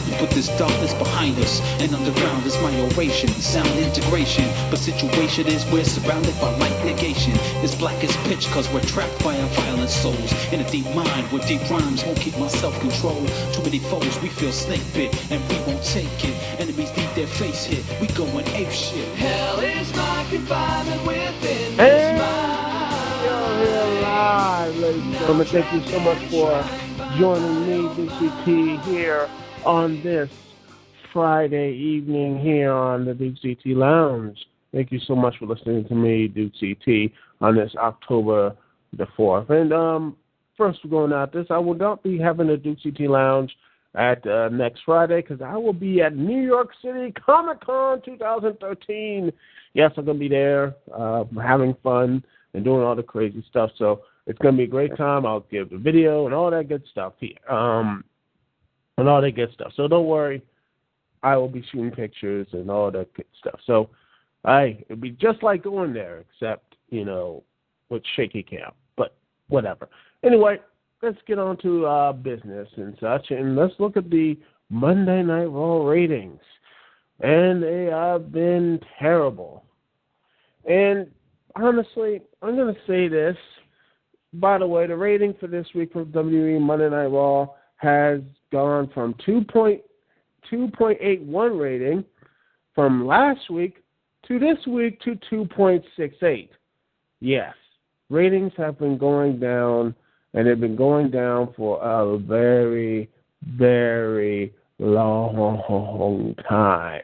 We put this darkness behind us, and underground is my oration, sound integration. But situation is we're surrounded by light negation. It's black as pitch cause we're trapped by our violent souls. In a deep mind where deep rhymes won't keep my self-control. Too many foes, we feel snake bit, and we won't take it. Enemies need their face hit, we going ape shit. Hell is my confinement within this mind. You're here live, ladies and gentlemen. Thank you so much for joining me, Dukect, here on this Friday evening here on the Dukect Lounge. Thank you so much for listening to me, Dukect, on this October the 4th. And first, we're going out this. I will not be having a Dukect Lounge at next Friday because I will be at New York City Comic-Con 2013. Yes, I'm going to be there having fun and doing all the crazy stuff. So it's going to be a great time. I'll give the video and all that good stuff here. And all that good stuff. So don't worry. I will be shooting pictures and all that good stuff. So it'll be just like going there, except, with shaky cam. But whatever. Anyway, let's get on to business and such. And let's look at the Monday Night Raw ratings. And they have been terrible. And honestly, I'm going to say this. By the way, the rating for this week for WWE Monday Night Raw has gone from 2.81 rating from last week to this week to 2.68. Yes, ratings have been going down, and they've been going down for a very, very long time.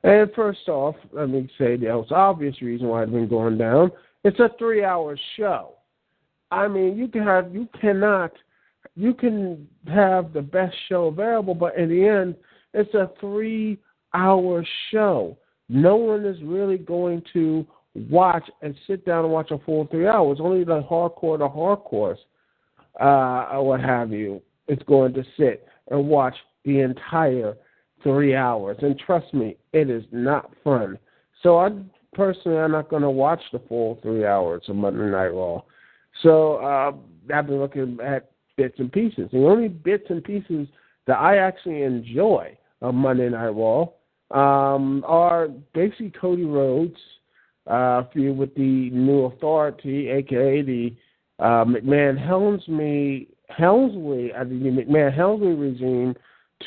And first off, let me say the most obvious reason why it's been going down. It's a 3-hour show. I mean, you can have the best show available, but in the end, it's a 3-hour show. No one is really going to watch and sit down and watch a full 3 hours. Only the hardcores, or what have you, is going to sit and watch the entire 3 hours. And trust me, it is not fun. So I'm not going to watch the full 3 hours of Monday Night Raw. So I've been looking at bits and pieces. The only bits and pieces that I actually enjoy of Monday Night Raw are basically Cody Rhodes feud with the New Authority, a.k.a. the McMahon-Helmsley regime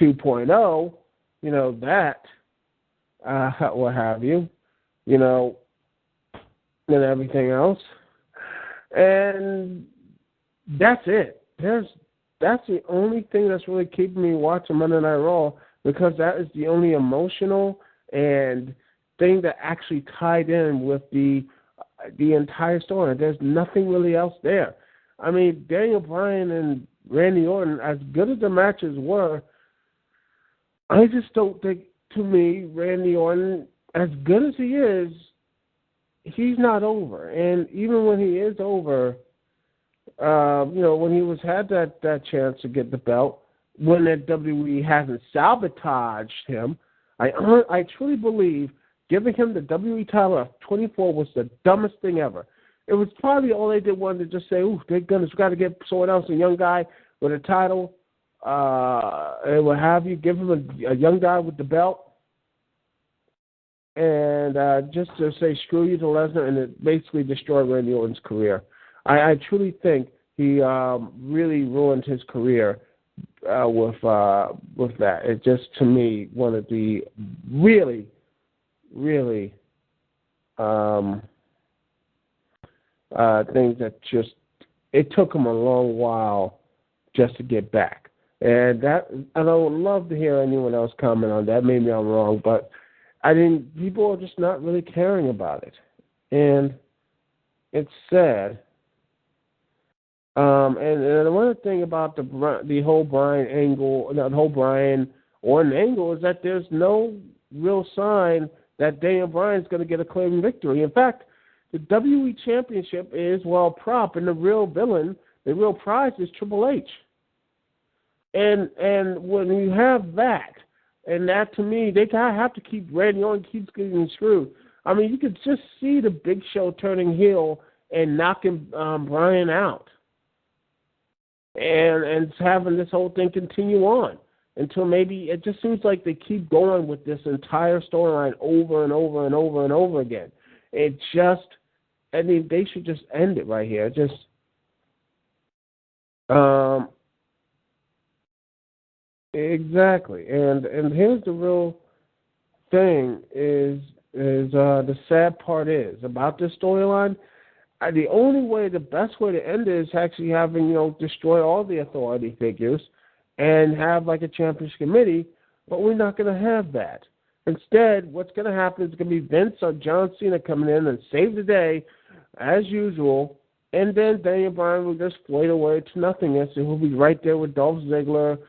2.0, that, what have you, and everything else. And that's it. That's the only thing that's really keeping me watching Monday Night Raw, because that is the only emotional and thing that actually tied in with the entire story. There's nothing really else there. I mean, Daniel Bryan and Randy Orton, as good as the matches were, I just don't think, to me, Randy Orton, as good as he is, he's not over. And even when he is over, when he had that chance to get the belt, when the WWE hasn't sabotaged him, I truly believe giving him the WWE title at 24 was the dumbest thing ever. It was probably all they did, wanted to just say, "Ooh, they're gonna got to get someone else, a young guy with a title, and what have you. Give him a young guy with the belt, and just to say screw you to Lesnar," and it basically destroyed Randy Orton's career. I truly think he really ruined his career with that. It just, to me, one of the really, really things that just, it took him a long while just to get back. And I would love to hear anyone else comment on that. Maybe I'm wrong, but people are just not really caring about it. And it's sad. And one thing about the whole Bryan angle, the whole Bryan Orton angle, is that there's no real sign that Daniel Bryan's going to get a clean victory. In fact, the WWE Championship is, prop, and the real villain, the real prize is Triple H. And when you have that, and that, to me, they have to keep Randy Orton keeps getting screwed. I mean, you could just see the Big Show turning heel and knocking Bryan out. And having this whole thing continue on. until maybe it just seems like they keep going with this entire storyline over and over and over and over again. It just, I mean, they should just end it right here. Just, exactly. And here's the real thing is the sad part is about this storyline. The only way, the best way to end it is actually having, destroy all the authority figures and have like a championship committee, but we're not going to have that. Instead, what's going to happen is going to be Vince or John Cena coming in and save the day, as usual, and then Daniel Bryan will just float away to nothingness, and he'll be right there with Dolph Ziggler,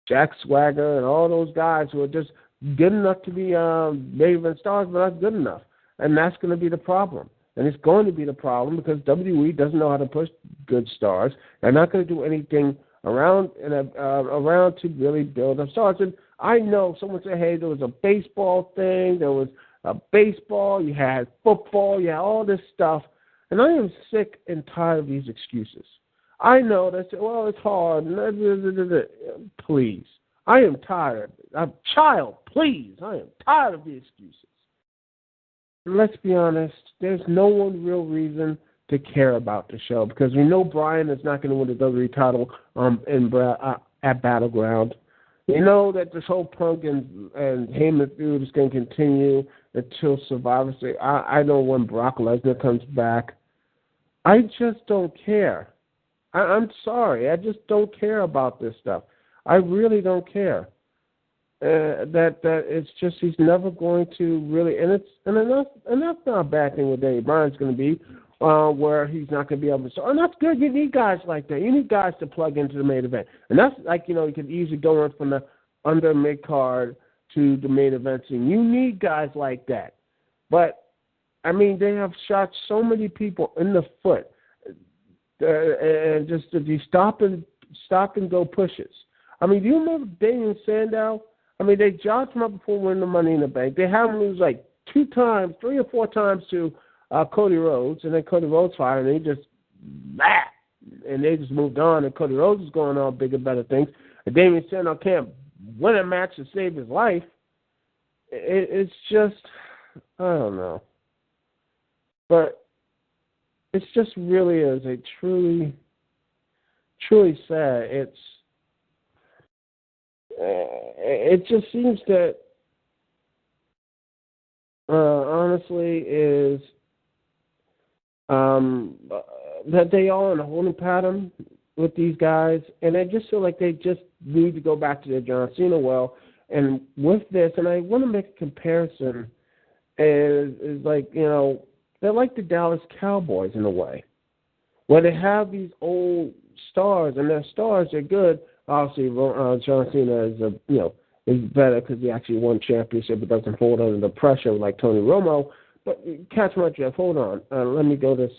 Jack Swagger, and all those guys who are just good enough to be main event stars, but not good enough. And that's going to be the problem. And it's going to be the problem because WWE doesn't know how to push good stars. They're not going to do anything around to really build up stars. And I know someone said, hey, there was a baseball thing, there was a baseball, you had football, you had all this stuff. And I am sick and tired of these excuses. I know they say, well, it's hard. Please. I am tired. Please. I am tired of the excuses. Let's be honest, there's no one real reason to care about the show because we know Bryan is not going to win the WWE title at Battleground. We know that this whole Punk and Heyman feud is going to continue until Survivor Series. I know when Brock Lesnar comes back. I just don't care. I'm sorry. I just don't care about this stuff. I really don't care. That it's just he's never going to really, and that's not a bad thing with Daniel Bryan's going to be, where he's not going to be able to. And that's good. You need guys like that. You need guys to plug into the main event, and that's like you could easily go in from the under mid card to the main event scene. You need guys like that, but I mean they have shot so many people in the foot, and just these stop and go pushes. I mean, do you remember Damien Sandow? I mean, they jobbed him up before winning the Money in the Bank. They had him lose like 3 or 4 times to Cody Rhodes, and then Cody Rhodes fired, and they just moved on, and Cody Rhodes is going on bigger, better things. And Damien Sandow can't win a match to save his life. It's just, I don't know. But it's just really is a truly, truly sad. It just seems that, honestly, is that they are in a holding pattern with these guys, and I just feel like they just need to go back to their John Cena well. And with this, and I want to make a comparison, is like, they're like the Dallas Cowboys in a way, where they have these old stars, and their stars are good. Obviously, John Cena is better because he actually won championship. It doesn't hold under the pressure like Tony Romo. But catch my drift. Hold on. Let me go this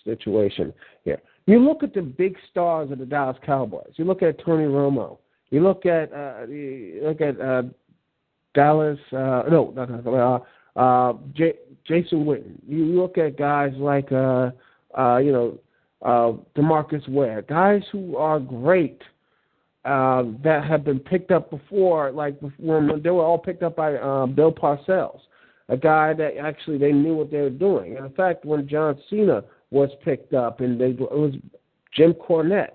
situation here. You look at the big stars of the Dallas Cowboys. You look at Tony Romo. You look at Dallas. Jason Witten. You look at guys like DeMarcus Ware. Guys who are great. That have been picked up before, like when they were all picked up by Bill Parcells, a guy that actually they knew what they were doing. And in fact, when John Cena was picked up, and it was Jim Cornette,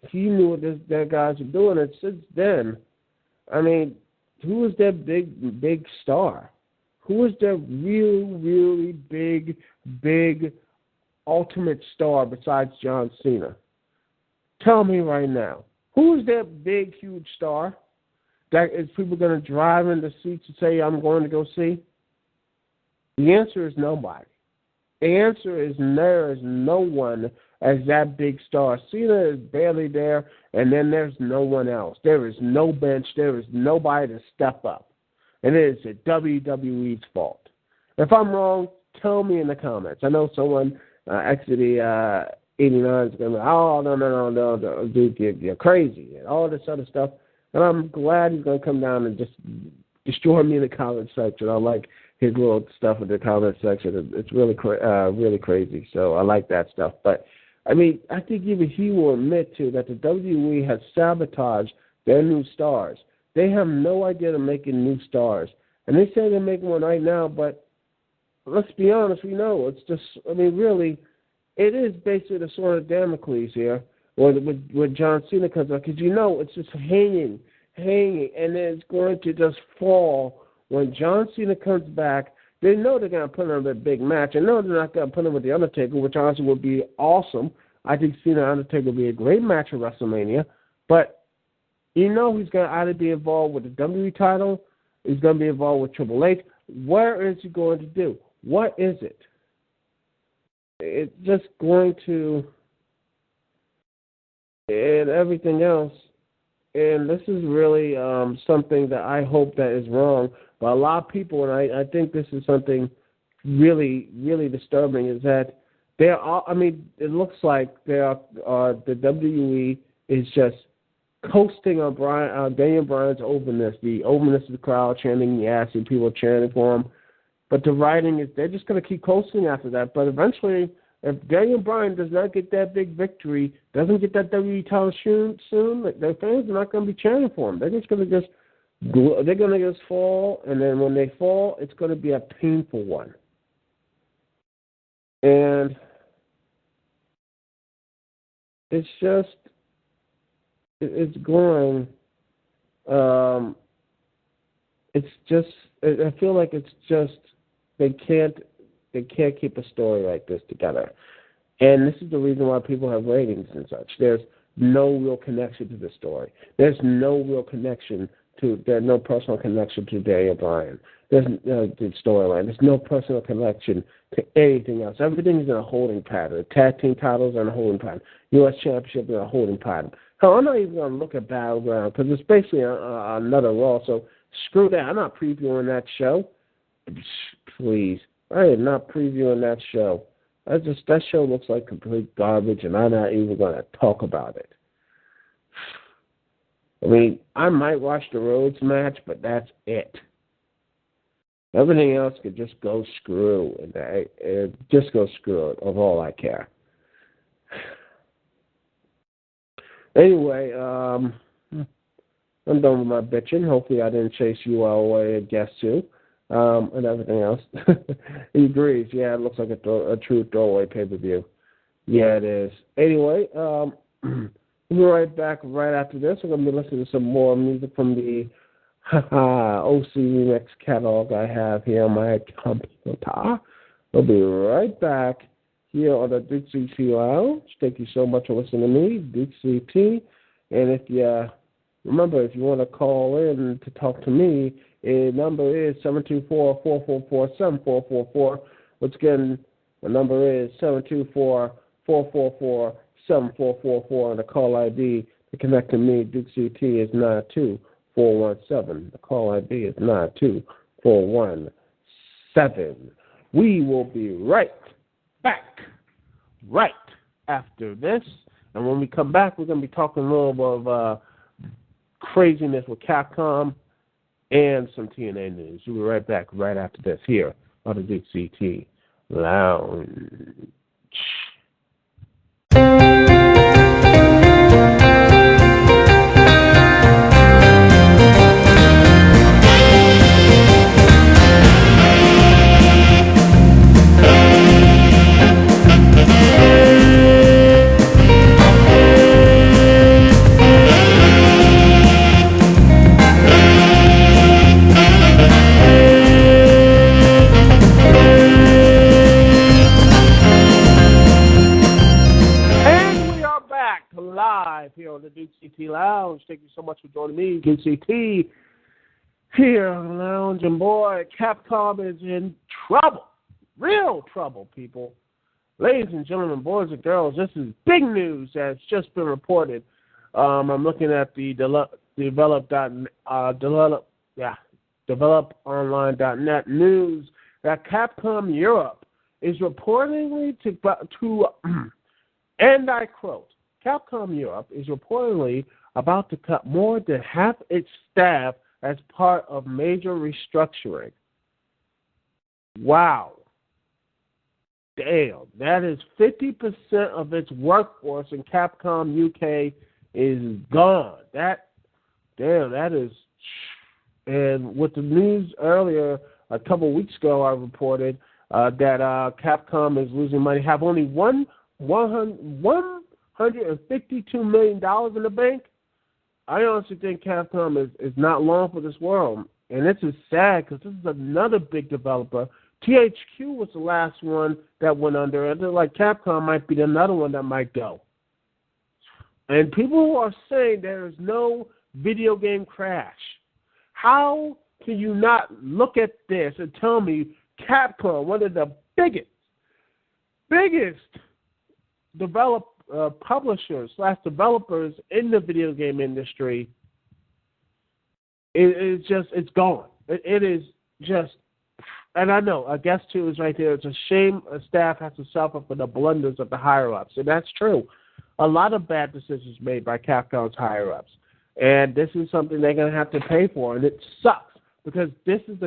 he knew what their guys were doing. And since then, I mean, who was their big star? Who was their really big ultimate star besides John Cena? Tell me right now. Who's their big, huge star that is people going to drive in the seats and say, I'm going to go see? The answer is nobody. The answer is there is no one as that big star. Cena is barely there, and then there's no one else. There is no bench. There is nobody to step up. And it is the WWE's fault. If I'm wrong, tell me in the comments. I know someone actually 89 is going to be, oh, no, dude, you're crazy, and all this other stuff. And I'm glad he's going to come down and just destroy me in the comment section. I like his little stuff in the comment section. It's really crazy, so I like that stuff. But I mean, I think even he will admit, too, that the WWE has sabotaged their new stars. They have no idea they're making new stars. And they say they're making one right now, but let's be honest, we know. It's just, I mean, really, it is basically the sword of Damocles here, or with John Cena comes up, because you know it's just hanging, and then it's going to just fall when John Cena comes back. They know they're going to put him in a big match. I know they're not going to put him with The Undertaker, which honestly would be awesome. I think Cena and Undertaker would be a great match at WrestleMania. But you know he's going to either be involved with the WWE title, he's going to be involved with Triple H. Where is he going to do? What is it? It's just going to, and everything else. And this is really something that I hope that is wrong. But a lot of people, and I think this is something really, really disturbing, is that they're all, I mean, it looks like they are, the WWE is just coasting on Daniel Bryan's openness, the openness of the crowd chanting yes, and people chanting for him. But the writing is, they're just going to keep coasting after that. But eventually, if Daniel Bryan does not get that big victory, doesn't get that WWE title soon, their fans are not going to be chanting for him. They're just going to just fall, and then when they fall, it's going to be a painful one. And it's just, it's going, it's just, I feel like it's just, they can't keep a story like this together. And this is the reason why people have ratings and such. There's no real connection to the story. There's no real connection there's no personal connection to Daniel Bryan. There's the storyline. There's no personal connection to anything else. Everything's in a holding pattern. Tag team titles are in a holding pattern. U.S. Championship is in a holding pattern. Hell, I'm not even going to look at Battleground because it's basically another Raw. So screw that. I'm not previewing that show. Please. I am not previewing that show. That show looks like complete garbage, and I'm not even going to talk about it. I mean, I might watch the Rhodes match, but that's it. Everything else could just go screw, and just go screw it. Of all I care. Anyway, I'm done with my bitching. Hopefully, I didn't chase you all away and guess too. And everything else. He agrees. Yeah, it looks like a true throwaway pay-per-view. Yeah, it is. Anyway, we'll be right back right after this. We're going to be listening to some more music from the OC Remix catalog I have here on my computer. We'll be right back here on the Dukect Lounge. Thank you so much for listening to me, Dukect. And if you remember, if you want to call in to talk to me, the number is 724-444-7444. Once again, the number is 724-444-7444. And the call ID to connect to me, Dukect, is 92417. The call ID is 92417. We will be right back right after this. And when we come back, we're going to be talking a little bit of craziness with Capcom and some TNA news. We'll be right back right after this here on the Dukect Lounge. Here on the Dukect Lounge. Thank you so much for joining me, Dukect, here on the lounge. And boy, Capcom is in trouble. Real trouble, people. Ladies and gentlemen, boys and girls, this is big news that's just been reported. I'm looking at the developonline.net news that Capcom Europe is reportedly to and I quote, Capcom Europe is reportedly about to cut more than half its staff as part of major restructuring. Wow. damn, that is 50% of its workforce in Capcom UK is gone. That is. And with the news earlier, a couple of weeks ago, I reported that Capcom is losing money, have only $152 million in the bank. I honestly think Capcom is not long for this world. And this is sad because this is another big developer. THQ was the last one that went under. And like Capcom might be another one that might go. And people are saying there is no video game crash. How can you not look at this and tell me Capcom, one of the biggest publishers / developers in the video game industry, it's gone. It is just, and I know, a guest too is right there. It's a shame a staff has to suffer for the blunders of the higher-ups, and that's true. A lot of bad decisions made by Capcom's higher-ups, and this is something they're going to have to pay for, and it sucks because this is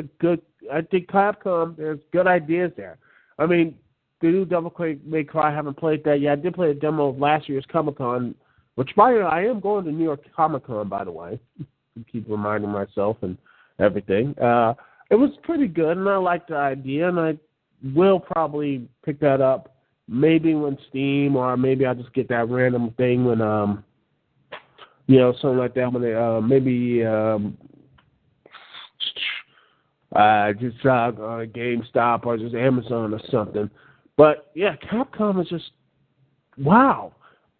I think Capcom, there's good ideas there. I mean, the new Devil May Cry, I haven't played that yet. I did play a demo of last year's Comic-Con, which by the way, I am going to New York Comic-Con, by the way. I keep reminding myself and everything. It was pretty good, and I liked the idea, and I will probably pick that up maybe when Steam, or maybe I'll just get that random thing when, something like that, when they, maybe just GameStop or just Amazon or something. But, yeah, Capcom is just, wow.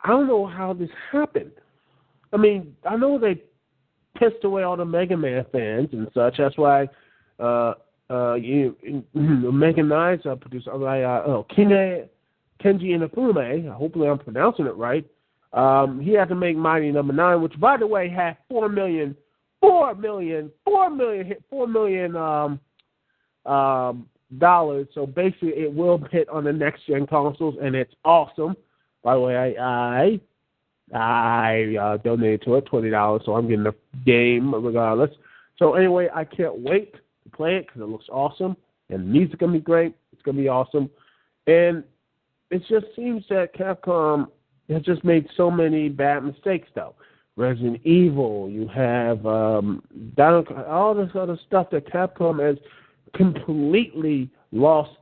I don't know how this happened. I mean, I know they pissed away all the Mega Man fans and such. That's why Mega Nine's producer, Kenji Inafune, hopefully I'm pronouncing it right, he had to make Mighty Number 9, which, by the way, had $4 million dollars. So basically, it will hit on the next gen consoles, and it's awesome. By the way, I donated to it $20, so I'm getting the game regardless. So anyway, I can't wait to play it because it looks awesome, and the music's gonna be great. It's gonna be awesome, and it just seems that Capcom has just made so many bad mistakes, though. Resident Evil, you have all this other stuff that Capcom has completely lost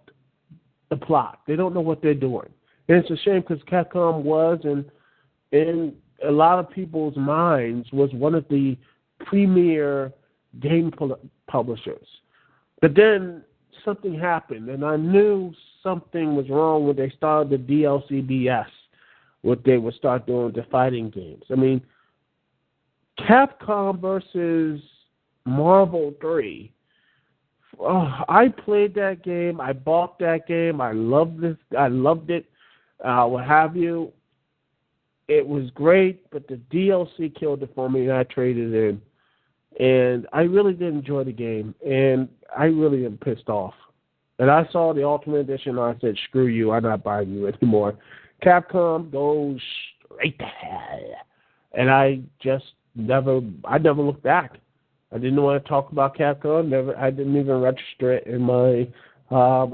the plot. They don't know what they're doing. And it's a shame because Capcom was, and in a lot of people's minds, was one of the premier game publishers. But then something happened, and I knew something was wrong when they started the DLC BS, what they would start doing the fighting games. I mean, Capcom versus Marvel 3. I played that game. I bought that game. I loved it. What have you. It was great, but the DLC killed it for me, and I traded it in. And I really did enjoy the game, and I really am pissed off. And I saw the Ultimate Edition, and I said, screw you, I'm not buying you anymore. Capcom goes straight to hell. And I never looked back. I didn't want to talk about Capcom. I didn't even register it in my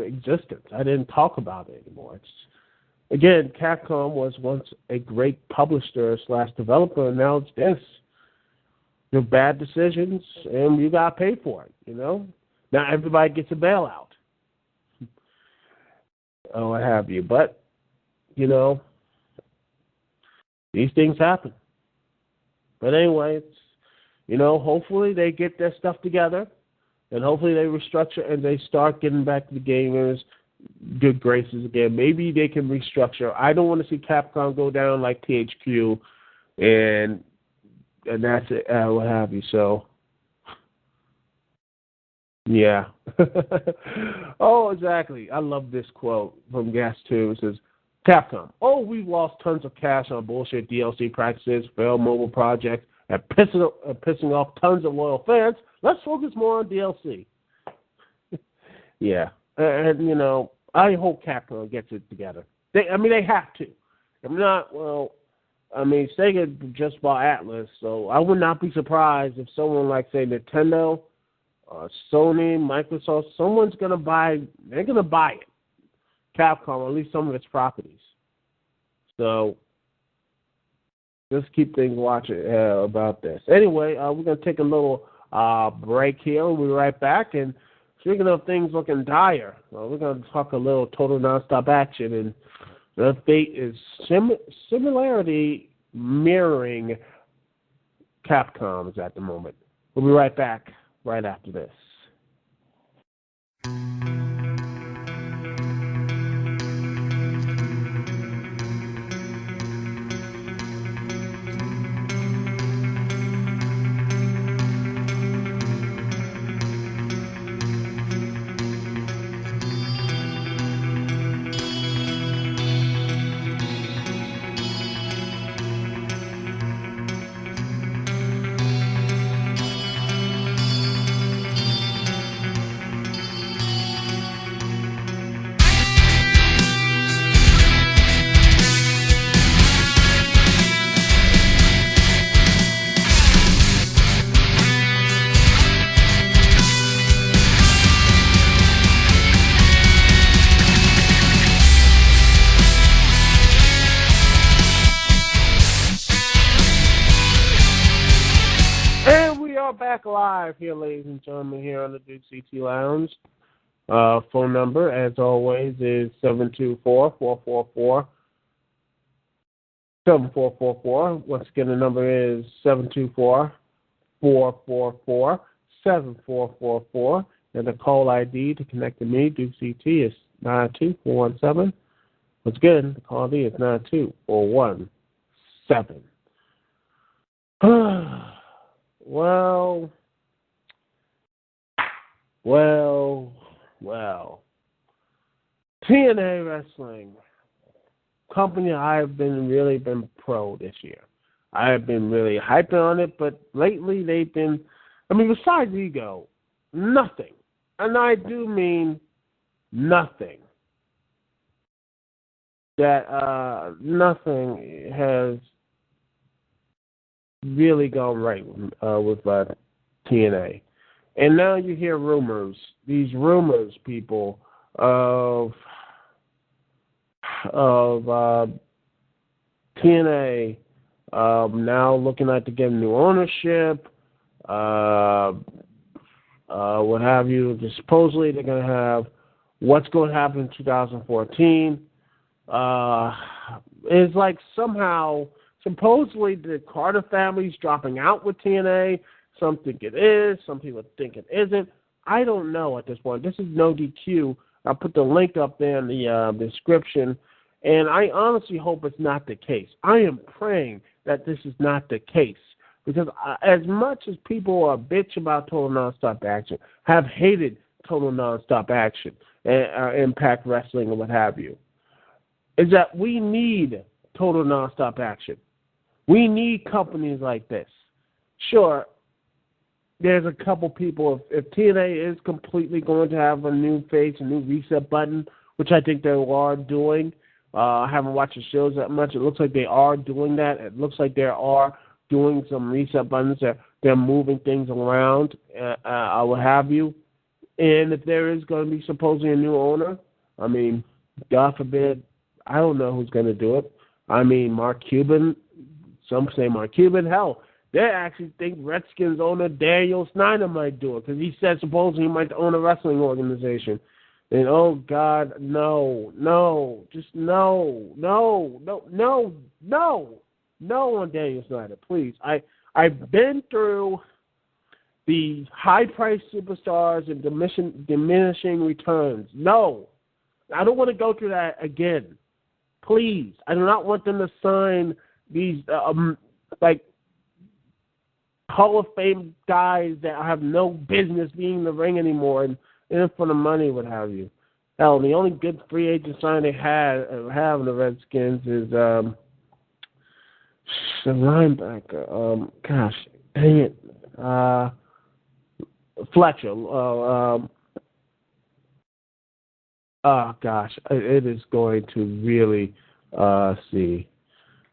existence. I didn't talk about it anymore. Again, Capcom was once a great publisher / developer, and now it's this. Your bad decisions, and you got to pay for it, Now everybody gets a bailout. Or what have you. But, these things happen. But anyway, hopefully they get their stuff together, and hopefully they restructure and they start getting back to the gamers' good graces again. Maybe they can restructure. I don't want to see Capcom go down like THQ, and that's it, what have you. So, yeah. Oh, exactly. I love this quote from Gas 2. It says, Capcom, we've lost tons of cash on bullshit DLC practices, failed mobile projects, and pissing off tons of loyal fans. Let's focus more on DLC. Yeah. And, I hope Capcom gets it together. They have to. If not, Sega just bought Atlas, so I would not be surprised if someone like, say, Nintendo, Sony, Microsoft, they're going to buy it. Capcom, or at least some of its properties. So just keep things watching about this. Anyway, we're going to take a little break here. We'll be right back. And speaking of things looking dire, we're going to talk a little total nonstop action. And the fate is similarity mirroring Capcom's at the moment. We'll be right back right after this. Back live here, ladies and gentlemen, here on the Dukect Lounge. Phone number, as always, is 724-444-7444. Once again, the number is 724-444-7444. And the call ID to connect to me, Dukect, is 92417. Once again, the call ID is 92417. Well. TNA Wrestling, company I've really been pro this year. I have been really hyping on it, but lately they've been, besides ego, nothing. And I do mean nothing. That nothing has really gone right with TNA. And now you hear rumors, these rumors, people, of TNA now looking like to get new ownership, what have you. Supposedly they're going to have what's going to happen in 2014. It's like somehow, supposedly the Carter family's dropping out with TNA. Some think it is. Some people think it isn't. I don't know at this point. This is No DQ. I'll put the link up there in the description. And I honestly hope it's not the case. I am praying that this is not the case. Because as much as people are bitch about Total Nonstop Action, have hated Total Nonstop Action, and Impact Wrestling and what have you, is that we need Total Nonstop Action. We need companies like this. Sure, there's a couple people, if TNA is completely going to have a new face, a new reset button, which I think they are doing. I haven't watched the shows that much. It looks like they are doing that. It looks like they are doing some reset buttons. They're moving things around, what have you. And if there is going to be supposedly a new owner, God forbid, I don't know who's going to do it. Mark Cuban, some say Mark Cuban. Hell, they actually think Redskins owner Daniel Snyder might do it because he said supposedly he might own a wrestling organization. And oh God, no on Daniel Snyder, please. I've been through the high-priced superstars and diminishing returns. No, I don't want to go through that again. Please, I do not want them to sign these Hall of Fame guys that have no business being in the ring anymore and for the money, what have you. Hell, the only good free agent sign they have in the Redskins is the linebacker. Gosh, dang it. Fletcher. Gosh, it is going to really see.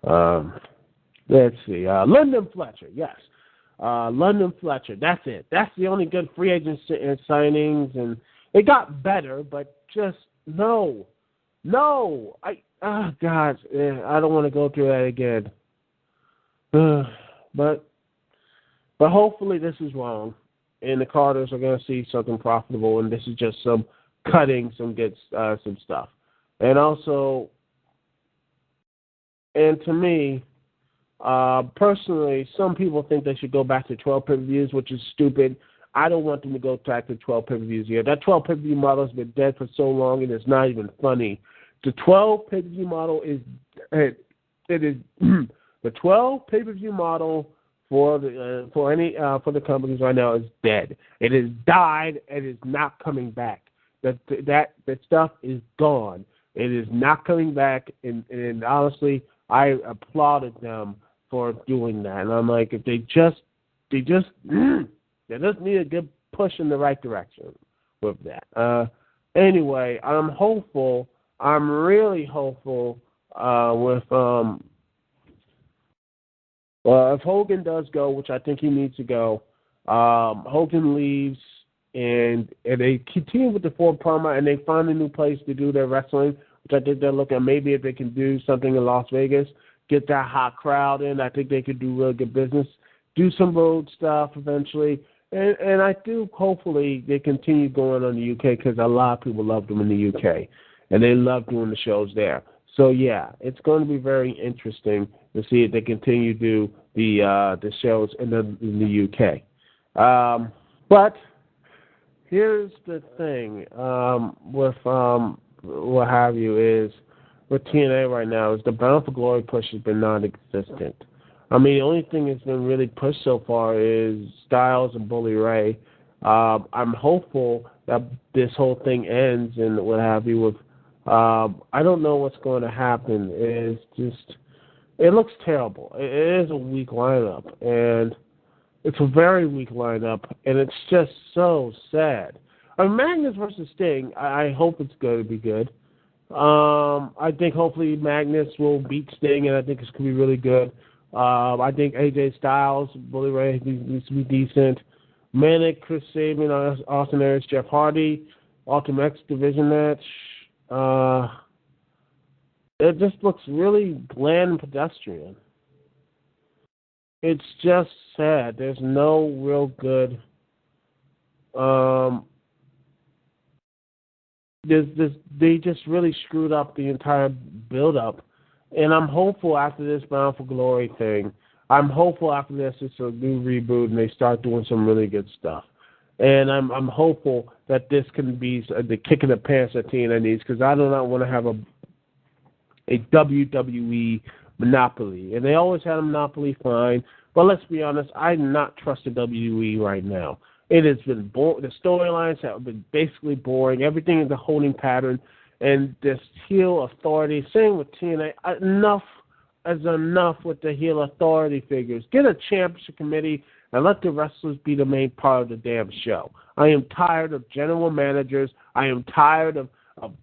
Let's see. London Fletcher, yes. London Fletcher, that's it. That's the only good free agent signings, and it got better, but just no. No, God, I don't want to go through that again. But hopefully this is wrong, and the Carters are going to see something profitable, and this is just some cutting, some stuff, and also, and to me, personally, some people think they should go back to 12 pay-per-views, which is stupid. I don't want them to go back to 12 pay-per-views here. That 12 pay-per-view model has been dead for so long, and it's not even funny. The 12 pay-per-view model is the 12 pay-per-view model for the companies right now is dead. It has died and is not coming back. That stuff is gone. It is not coming back, and honestly, I applauded them for doing that. And I'm like, if they just need a good push in the right direction with that. Anyway, I'm hopeful. I'm really hopeful with if Hogan does go, which I think he needs to go, Hogan leaves and they continue with the Ford promo and they find a new place to do their wrestling, which I think they're looking at maybe if they can do something in Las Vegas, get that hot crowd in. I think they could do really good business, do some road stuff eventually. And I do hopefully they continue going on the UK because a lot of people love them in the UK. And they love doing the shows there. So, yeah, it's going to be very interesting to see if they continue to do the shows in the UK. But here's the thing with what have you is with TNA right now is the Bound for Glory push has been non-existent. I mean, the only thing that's been really pushed so far is Styles and Bully Ray. I'm hopeful that this whole thing ends and what have you with I don't know what's going to happen. It looks terrible. It is a weak lineup, and it's a very weak lineup, and it's just so sad. Magnus versus Sting, I hope it's going to be good. I think hopefully Magnus will beat Sting, and I think it's going to be really good. I think AJ Styles, Bully Ray needs to be decent. Manic, Chris Sabin, Austin Aries, Jeff Hardy, Ultimate X Division match. It just looks really bland and pedestrian. It's just sad. There's no real good. They just really screwed up the entire build-up. And I'm hopeful after this Bound for Glory thing, I'm hopeful after this it's a new reboot and they start doing some really good stuff. And I'm hopeful that this can be the kick in the pants that TNA needs because I do not want to have a WWE monopoly. And they always had a monopoly, fine. But let's be honest, I do not trust the WWE right now. It has been the storylines have been basically boring. Everything is a holding pattern. And this heel authority, same with TNA, enough is enough with the heel authority figures. Get a championship committee and let the wrestlers be the main part of the damn show. I am tired of general managers. I am tired of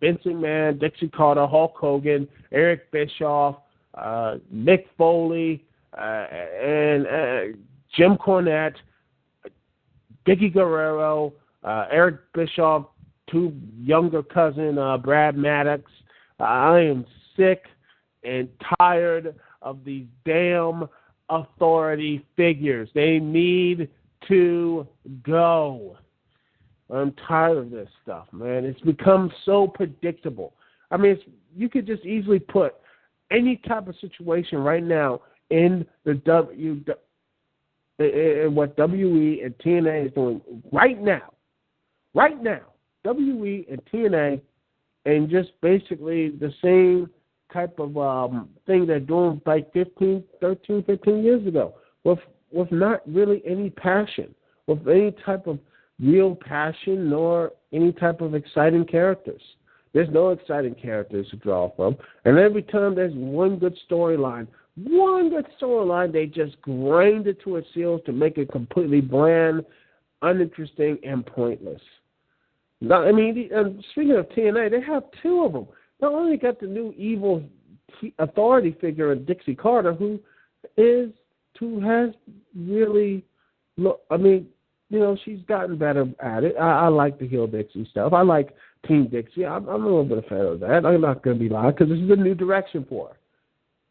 Vince McMahon, Dixie Carter, Hulk Hogan, Eric Bischoff, Mick Foley, and Jim Cornette, Dickie Guerrero, Eric Bischoff, two younger cousin, Brad Maddox. I am sick and tired of these damn authority figures. They need to go. I'm tired of this stuff, man. It's become so predictable. I mean, you could just easily put any type of situation right now in the in what WE and TNA is doing right now. Right now. WE and TNA, and just basically the same type of thing they're doing like 15 years ago, with not really any passion, with any type of real passion, nor any type of exciting characters. There's no exciting characters to draw from, and every time there's one good storyline, they just grind it to its heels to make it completely bland, uninteresting, and pointless. I mean, speaking of TNA, they have two of them. Not only got the new evil authority figure in Dixie Carter, who has really, I mean, you know, she's gotten better at it. I like the heel Dixie stuff. I like Team Dixie. I'm a little bit a fan of that. I'm not going to be lying because this is a new direction for her.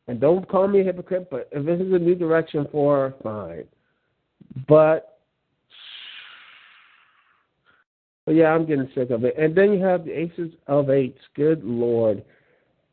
And don't call me a hypocrite, but if this is a new direction for her, fine. But yeah, I'm getting sick of it. And then you have the Aces of Eights. Good Lord.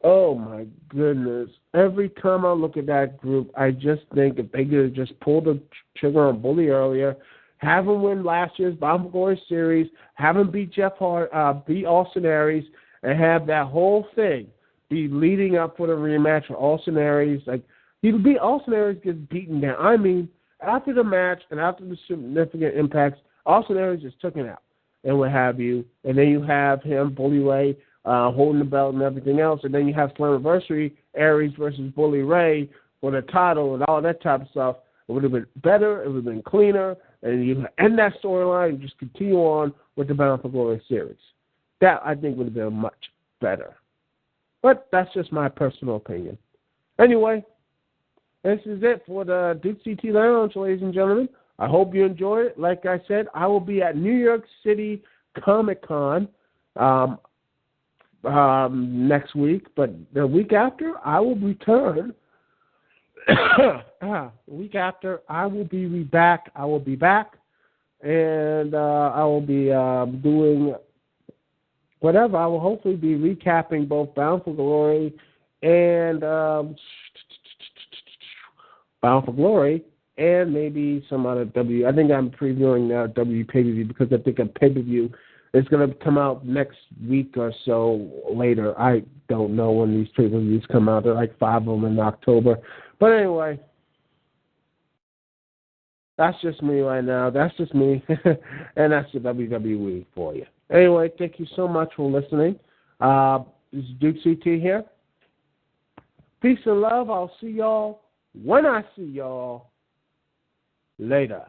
Oh, my goodness. Every time I look at that group, I just think if they could have just pulled the trigger on Bully earlier, have him win last year's Bound for Glory series, have him beat Jeff Hart, beat Austin Aries, and have that whole thing be leading up for the rematch for Austin Aries. Like, he'd beat Austin Aries, gets beaten down. I mean, after the match and after the significant impacts, Austin Aries just took it out and what have you. And then you have him, Bully Ray, holding the belt and everything else. And then you have Slammiversary, Aries versus Bully Ray for the title and all that type of stuff. It would have been better. It would have been cleaner. And you end that storyline and just continue on with the Bound for Glory series. That, I think, would have been much better. But that's just my personal opinion. Anyway, this is it for the Dukect Lounge, ladies and gentlemen. I hope you enjoyed it. Like I said, I will be at New York City Comic-Con next week. But the week after, I will return. The week after, I will be back. I will be back. And I will be doing whatever. I will hopefully be recapping both Bound for Glory and Bound for Glory and maybe some other W. I think I'm previewing now W pay-per-view because I think a pay-per-view is going to come out next week or so later. I don't know when these pay-per-views come out. There are like 5 of them in October. But anyway, that's just me right now. That's just me. And that's the WWE for you. Anyway, thank you so much for listening. This is Dukect here. Peace and love. I'll see y'all when I see y'all later.